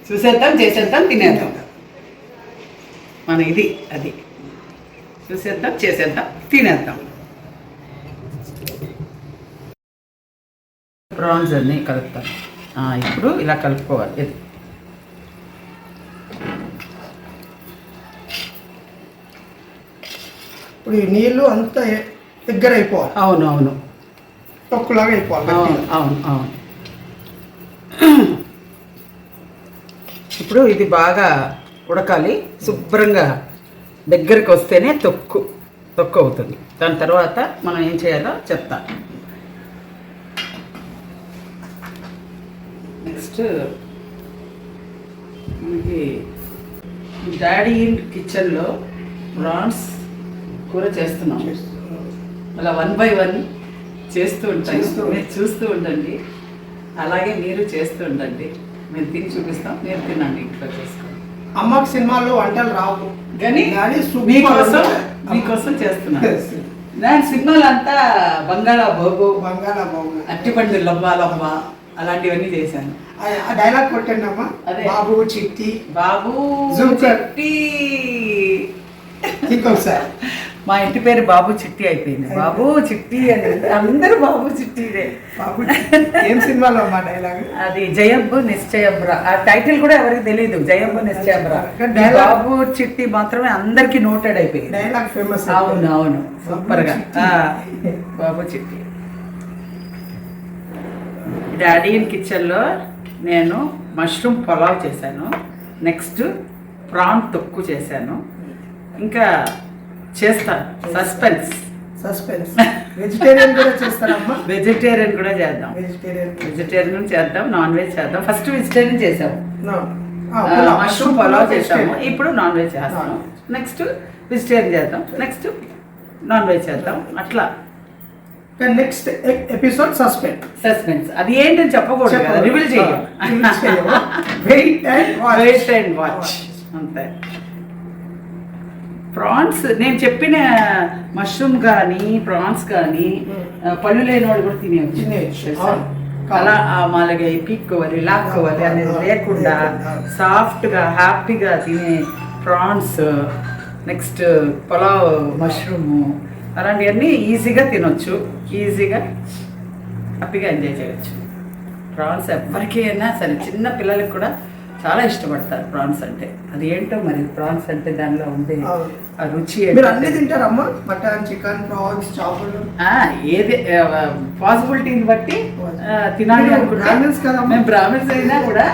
చూసేద్దాం, చేసేద్దాం, తినేద్దాం. మన ఇది అది చూసేద్దాం, చేసేద్దాం, తినేద్దాం. ప్రాన్స్ అన్నీ కలుపుతాం. ఇప్పుడు ఇలా కలుపుకోవాలి. ఇది ఇప్పుడు ఈ నీళ్ళు అంతా దగ్గర అయిపోవాలి. అవును అవును, తొక్కులాగా అయిపోవాలి. అవును అవును అవును. ఇప్పుడు ఇది బాగా ఉడకాలి, శుభ్రంగా దగ్గరికి వస్తేనే తొక్కు అవుతుంది. దాని తర్వాత మనం ఏం చేయాలో చెప్తా. నెక్స్ట్ మనకి డాడీ కిచెన్లో ప్రాన్స్ కూర చేస్తున్నాం. అలా 1 by 1 చేస్తూ ఉంటాను. మీరు చూస్తూ ఉండండి, అలాగే మీరు చేస్తూ ఉండండి. మేము తిని చూపిస్తాం, మీరు తినండి ఇంట్లో చేసుకోండి. అమ్మకి సినిమాల్లో వంటలు రావు కానీ మీకోసం చేస్తున్నాను. దాని సినిమాలు అంతా బంగాళాబాబు, అట్టిపండు లవ్వ అలాంటివన్నీ చేశాను. ఆ డైలాగ్ కొట్టండి అమ్మా. బాబు చిట్టి, బాబు చిట్టి. ఇంకొకసారి మా ఇంటి పేరు బాబు చిట్టి అయిపోయింది. బాబు చిట్టి అని అందరూ బాబు చిట్టిదే. బాబు ఏం సినిమాలో అమ్మా డైలాగ్? అది జయంబు నిశ్చయంబ్రా. ఆ టైటిల్ కూడా ఎవరికి తెలియదు, జయంబు నిశ్చయంబ్రా. బాబు చిట్టి మాత్రమే అందరికి నోటెడ్ అయిపోయింది. Dialogue famous. అవును అవును, సూపర్ గా. బాబు చిట్టి. డాడీ కిచెన్లో నేను మష్రూమ్ పులావ్ చేశాను. నెక్స్ట్ ప్రాన్ తొక్కు చేశాను. ఇంకా చేస్తాను. సస్పెన్స్ వెజిటేరియన్ కూడా చేస్తారమ్మా? వెజిటేరియన్ కూడా చేద్దాం. వెజిటేరియన్ చేద్దాం, నాన్ వెజ్ చేద్దాం. ఫస్ట్ వెజిటేరియన్ చేసాము, మష్రూమ్ పులావ్ చేసాము. ఇప్పుడు నాన్ వెజ్ చేస్తాము. నెక్స్ట్ వెజిటేరియన్ చేద్దాం, నెక్స్ట్ నాన్ వెజ్ చేద్దాం. అట్లా నెక్స్ట్ ఎపిసోడ్ సస్పెన్స్. అది ఏంటని చెప్పకూడదు కదా, రివీల్ చేయాలి. వెయిట్ అండ్ వాచ్ అంతే. ప్రాన్స్ నేను చెప్పిన మష్రూమ్ కానీ ప్రాన్స్ కానీ పళ్ళు లేని వాళ్ళు కూడా తినేయచ్చు. అలా మాలగా పీక్కోవాలి, లాక్కోవాలి అనేది లేకుండా సాఫ్ట్గా హ్యాపీగా తినే ప్రాన్స్. నెక్స్ట్ పులావ్, మష్రూము అలాంటివన్నీ ఈజీగా తినొచ్చు, ఈజీగా హ్యాపీగా ఎంజాయ్ చేయొచ్చు. ప్రాన్స్ ఎవరికి అయినా సరే, చిన్న పిల్లలకి కూడా చాలా ఇష్టపడతారు ప్రాన్స్ అంటే. అది ఏంటో మరి, ప్రాన్స్ అంటే దానిలో ఉండే ఆ రుచి. అన్ని తింటారమ్మా? మటన్, చికెన్, ప్రాన్స్, చేపలు ఏది పాసిబిలిటీని బట్టి తినాలి అనుకుంటా. మేము బ్రాహ్మిన్స్ అయినా కూడా